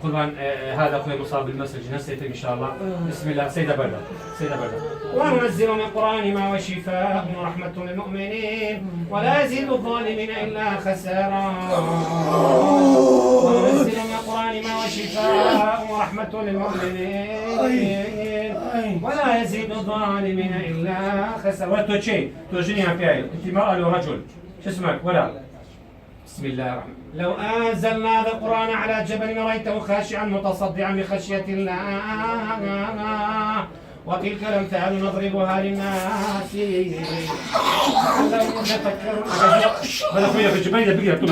طبعا هذا اخوي مصاب بالمسج نسيته ان شاء الله. بسم الله. سيدة بردة وننزل من القران ما هو شفاء ورحمه للمؤمنين ولا يزيد الظالمين الا خسارا. وننزل من القران ما هو شفاء ورحمه للمؤمنين ولا يزيد الظالمين الا خسارا. ولا توجي توجيني يا بياي انت مرأة لو رجل شو اسمك ولا؟ بسم الله الرحمن. لو أنزلنا هذا القرآن على جبل لرأيته خاشعا متصدعا بخشية الله وتلك الأمثال نضربها للناس لعلهم يتفكرون. بلا خويا في الجبل بقي طول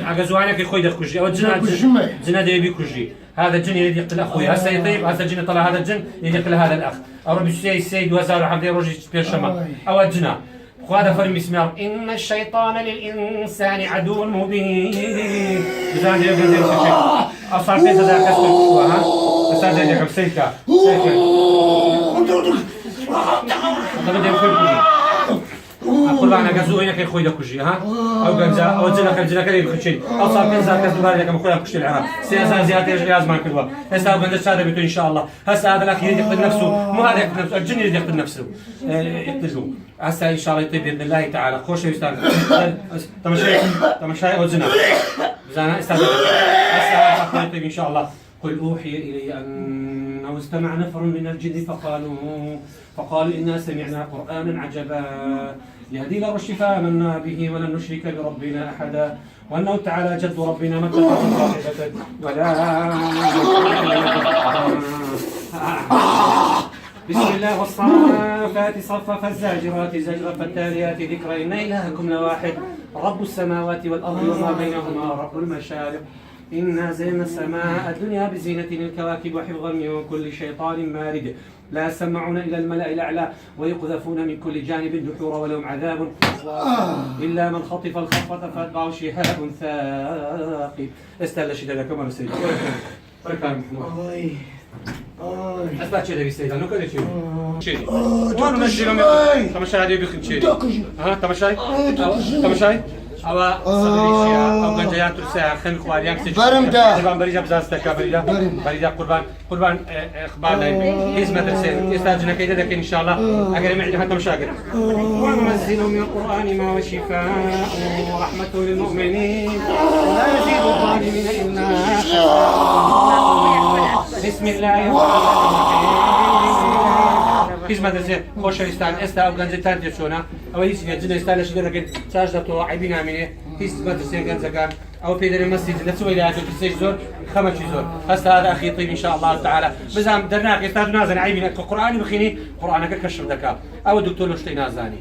أجازوانك خويا دخل كوجي أو الجن ده يبي كوجي. هذا الجن يدي يقتل أخويا هسه طيب هسه الجن طلع هذا الجن يدي يقتل هذا الأخ أو ربي السيد وزار حمد يروج بيرشما أو الجن. وهذا فرم اسمه إن الشيطان للإنسان عدو مبين. إذا عندي يبغى يصير شيء أصلا في هذا كسر ها أصلا زي كم سيكا هذا بدي أقول أقول أنا جزء هنا كي خوي دكوجي ها أو جنزا أو جنا كلي بخشين أصلا في هذا كسر هذا كم خوي دكوجي العرب سياسة زيادة يجري أزمان كذا هسه أو جنزا هذا بيتو إن شاء الله هسه هذا الأخير يقتل نفسه مو هذا يقتل نفسه الجن يقتل نفسه يقتلوه هسه ان شاء الله يطيب باذن الله تعالى. خوش يستاذ تمشي او زنا زنا استاذ هسه يطيب ان شاء الله. قل اوحي الي انه استمع نفر من الجن فقالوا انا سمعنا قرانا عجبا يهدي الى الرشد فامنا به ولن نشرك بربنا احدا وانه تعالى جد ربنا ما اتخذ صاحبه ولا. بسم الله والصافات صفا فالزاجرات زجرا فالتاليات ذكرا إن إلهكم لواحد رب السماوات والأرض وما بينهما رب المشارق. إنا زينا السماء الدنيا بزينة الكواكب وحفظا من كل شيطان مارد لا يسمعون إلى الملأ الأعلى ويقذفون من كل جانب دحورا ولهم عذاب إلا من خطف الخطفة فأتبعه شهاب ثاقب. استهل شدادكم أنا سيدي بركان محمود أثبت شيء ذي سيدا نو كذا شيء وانا مشيهم تمشي هذه بيخن شيء ها تمشي أو صدريشيا أو جنجيات ترسا خن خواريان قربان بريجا بزاستك بريجا قربان إخبارنا هيز مدرسين يستاجنا كيدا لكن إن شاء الله أقرأ معي حتى مشاكل. وننزل من القرآن ما هو شفاء ورحمة للمؤمنين ولا يزيد الظالمين إلا بسم الله الرحمن الرحيم. هیچ مدرسه خوشویستان استا او گنجتان تیشونا او هیچ جنه استال شده که ساجد تو عیبی نامینه هیچ مدرسه گنجکان او پیدر مسجد نسوي له هذا الشيء زور خمس زور هسه هذا اخي طيب ان شاء الله تعالى بزام درناك استاذ نازل عيبي القران بخيني قرانك كشف دكا او الدكتور لوشتي نازاني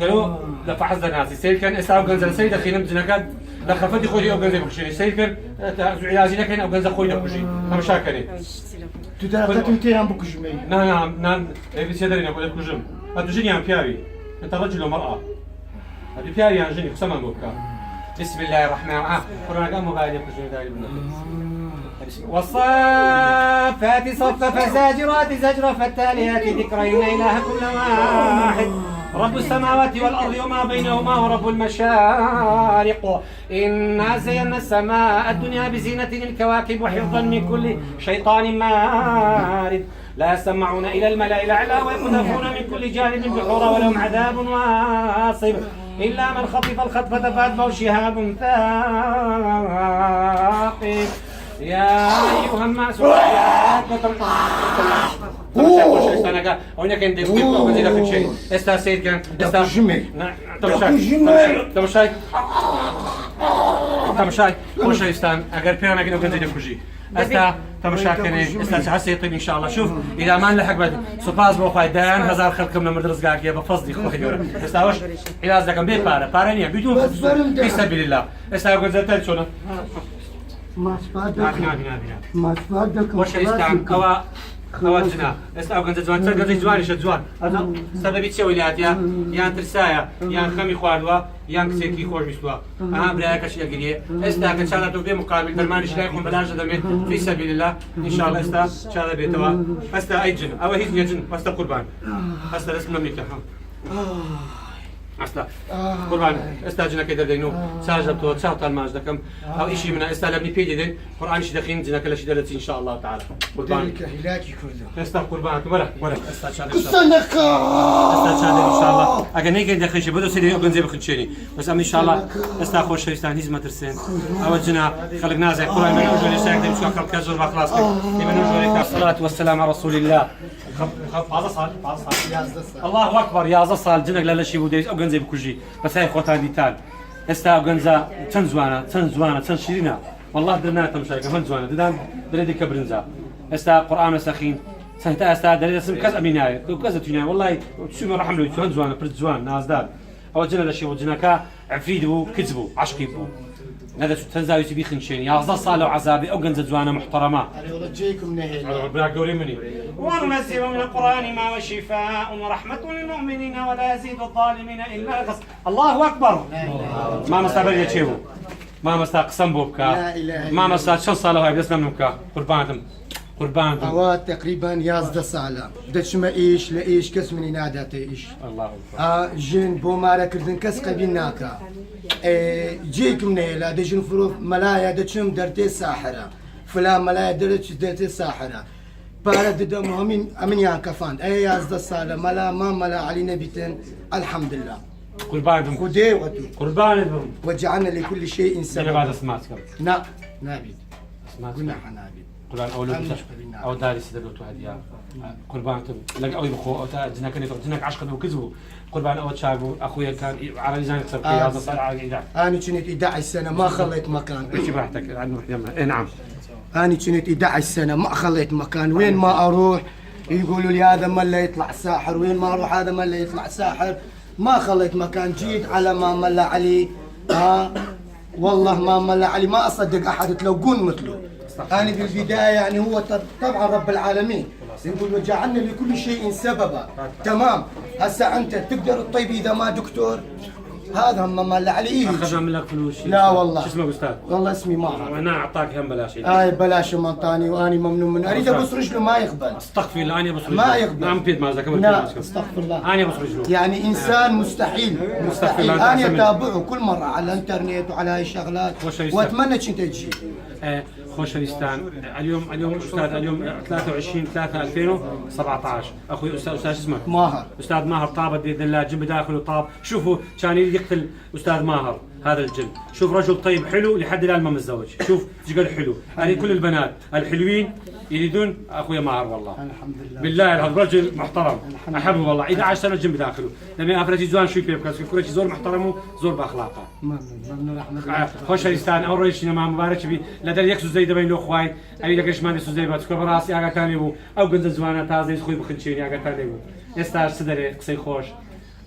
قالوا لا فحص نازي سير كان استا گنج سيد خينم جنكاد لا خفدي خوي او گنج بخشي سير كان علاجي لكن او گنج خوي دخشي مشاكل تدرك تنتين عم بكجمي نعم بسيادرين أقول لك كجم هتجيني عن بياري أنت رجل ومرأة هذه بياري عن جيني خصما بوكا. بسم الله الرحمن الرحيم. قرآن قام غادي كجمي داير والصافات صفا فالزاجرات زجرا فالتاليات ذكرا إن إلهكم لواحد رب السماوات والأرض وما بينهما ورب المشارق. إنا زينا السماء الدنيا بزينة الكواكب وحفظا من كل شيطان مارد لا يسمعون إلى الملأ الأعلى ويقذفون من كل جانب دحورا ولهم عذاب واصب إلا من خطف الخطفة فأتبعه شهاب ثاقب. يا أيها الناس هناك عندي في شيء استا سيد كان استا تمشي خوش يستان اگر بيانا كده كنت كوجي استا تمشي كان استا حسي طيب ان شاء الله. شوف اذا ما نلحق بعد سوباز بو فايدان هزار خلكم من رزقك يا بفضل خويا استا واش علاج ذاك بارانيا بدون في سبيل الله استا قلت شنو ما سبادك وش يستعمل كواجنا استعمل كنت زمان تلقى زواني شجوان هذا سبب يتسوي لي هاتيا يان ترسايا يان خمي خوالوا يان كسيكي خوش بيسوا برايك اشياء قليل استا كان شاء الله مقابل ترمان شلايكم بلاش دمي في سبيل الله ان شاء الله استا ان شاء الله بيتوا استا اي جن او هي جن استا قربان استا اسم مملكه اصلا قربان استاجنا كده دينو ساجب تو تشاط الماج دكم او شيء من استلبني بيدي دين قران شي دخين جنا كل شيء دلت ان شاء الله تعالى قربان ذلك هلاكي كله استا قربان ولا استاجنا كسنك ان شاء الله اگر نيجي دخل شي بدو سيدي اوغن زي بخنشيني بس ان شاء الله استا خوش شيستان هيز مترسين او جنا خلقنا زي قران من اوجه لساعد مش اكل كزور ما خلاص من اوجه الصلاه والسلام على رسول الله هذا صال الله اكبر يا صال جنك لا شي ودي اوغن زي بكوجي بس هاي خوتان ديتال استا اوغنزا تنزوانا تنشيرنا والله درنا تمشي كمان زوانا ددان دريدي كبرنزا استا قران سخين سنت استا دريد اسم كذا اميناي كذا تنيا والله شو رحم له شو زوانا برد زوان نازداد او جنا لا شي وجنكا عفيدو كذبوا عشقيبو هذا تنزاوي تبي خنشين يا صال وعذابي اوغنزا زوانا محترمه انا ورجيكم نهيل ربنا قولي مني وننزل من القرآن ما هو شفاء ورحمة للمؤمنين ولا يزيد الظالمين إلا غصب الله أكبر ما مستقبل يتشيبو ما مستقسم بوبكا ما مستقبل شن صالة هاي بس نمنوكا قربانتم اوات تقريبا يازد صالة دتش ما ايش لايش كس من نادات ايش الله أكبر جين بو مالا كردن كس قبيناكا جيكم نهيلا دجن فروف ملايا دتشم درتي ساحرة فلان ملايا درتي ساحرة بارد دم امين يا كفان اي يازد الصالة ملا ما ملا علينا بيتن الحمد لله قربانتم خدي وتو قربانتم وجعلنا لكل شيء سبب بعد اسمعتكم نا نابي اسمعتكم قلنا حنابي قربان او داري سيدلوتو هديا قربانتم لك او يبخو او جناك جناك عشق وكذبوا قربان او تشابو اخويا كان على لسان يكسب هذا صار على ايداع انا كنت 11 سنة ما خليت مكان ايش براحتك عندنا وحده اي نعم أنا كنت 11 سنة ما خليت مكان وين ما أروح يقولوا لي هذا ما اللي يطلع ساحر وين ما أروح هذا ما اللي يطلع ساحر ما خليت مكان جيت على ما ملا علي والله ما ملا علي ما أصدق أحد تلوقون مثله أنا بالبداية يعني هو طبعا رب العالمين يقول وجعلنا لكل شيء سببا تمام هسا أنت تقدر تطيب إذا ما دكتور هذا هم ما اللي عليه اخذنا منك فلوس لا والله شو اسمك استاذ؟ والله اسمي ماهر وانا اعطاك هم بلاش بلاش منطاني واني ممنون منه اريد ابص رجله ما يقبل استغفر الله اني ابص رجله ما يقبل نعم بيد مازك لا استغفر الله اني ابص رجله يعني انسان مستحيل مستحيل انا اتابعه كل مره على الانترنت وعلى هاي الشغلات واتمنى كنت تجي خوشويستان اليوم استاذ اليوم 23/3/2017 اخوي استاذ اسمك ماهر استاذ ماهر طابت باذن الله جنب داخله طاب شوفوا كان يقتل استاذ ماهر هذا الجن شوف رجل طيب حلو لحد الان ما متزوج شوف ايش قال حلو يعني كل البنات الحلوين يريدون اخويا ماهر والله الحمد لله بالله هذا رجل محترم احبه والله 11 سنه جنب داخله لما افرج زوان شوي بيبكاس كل شيء زور محترم وزور باخلاقه ممنون رحمه خوشويستان او رويش ما مبارك بي لدر يكسو زي دبين لو خوای اوی لکش من سوزی بات کو براسی اگه تانی بو او گنز زوانه تازه خوی بخنچینی اگه تانی بو استار صدره قصي خوش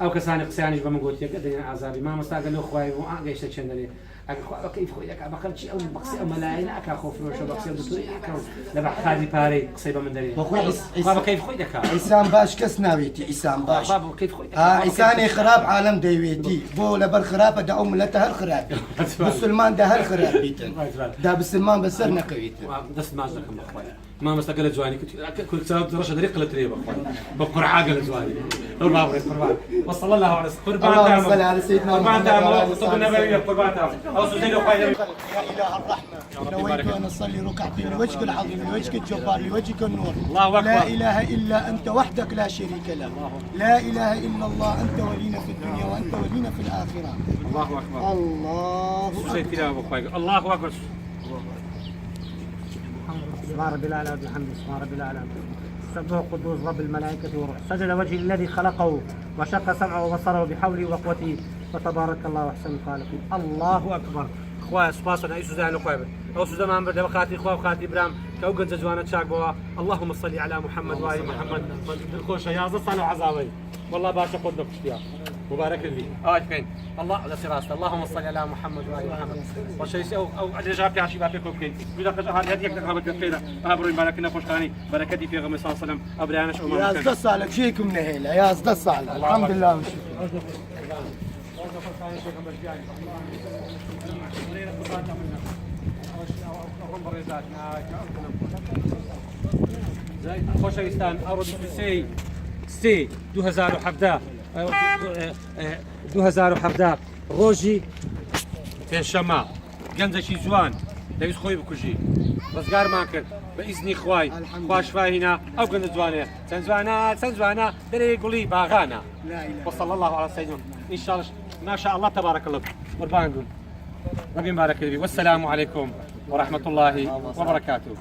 او كساني قسانيش بمقوت يا قدنا عذابي ما مستعجل خوي واقيش تشندني اكو كيف خوي لك بخلشي او بقسي او ملايين اكا خوف روش بقسي دكتوري اكا لبع خادي باري قصيبه من دري بابا كيف خوي لك عسام باش كس ناويتي عسام باش بابا كيف خوي لك عساني خراب عالم ديويتي بو لبر خرابه دا ام لته الخراب بسلمان ده الخراب بيتن دا بسلمان بسرنا كويت دست ما جاكم اخويا ما مستقل زواني كنت سبب درجه طريق لتريب اخويا بقر عاقل زواني قربان وصلى الله على قربان اللهم صل على سيدنا محمد قربان النبوي قربان او سجل خويا يا اله الرحمه نويت ان اصلي ركعتين لوجهك العظيم لوجهك الجبار لوجهك النور الله اكبر لا اله الا انت وحدك لا شريك له لا اله الا الله انت ولينا في الدنيا وانت ولينا في الاخره الله اكبر الله الله اكبر سبحان ربي الاعلى والحمد سبحان ربي الاعلى سبح قدوس رب الملائكه والروح سجد وجهي الذي خلقه وشق سمعه وبصره بحوله وقوته فتبارك الله احسن الخالقين الله اكبر اخويا سباس انا يسوع زين اخويا او سوزا ما امبر خاتي اخويا وخاتي ابراهيم كوجن زوانه شاك بوا اللهم صل على محمد وال محمد الخوشه يا صلوا عزاوي والله باشا قدك اشتياق مبارك لي فين الله لا سراست اللهم صل على محمد وال محمد وشيء او اجاب يا شباب فيكم كي اذا قد هديك تقرب الخير ابرو باركنا خوشخاني بركتي في غمر صلى الله عليه وسلم ابريانش يا زد الصالح جيكم نهيله يا زد الصالح الحمد لله خوشویستان ئەوڕۆ 23 2017 2017 ڕۆژی پێنجشەممە گەنجێکی جوان دەویست خۆی بکوژی ڕزگارمان کرد بە ئیزنی خوای خواشفاهینا ئەو گەنجە جوانێ چەند جوانە دەرێ گوڵی باغانە وصلى الله على سيدنا إن شاء الله ما شاء الله تبارك الله قربان ربي مبارك والسلام عليكم ورحمة الله وبركاته.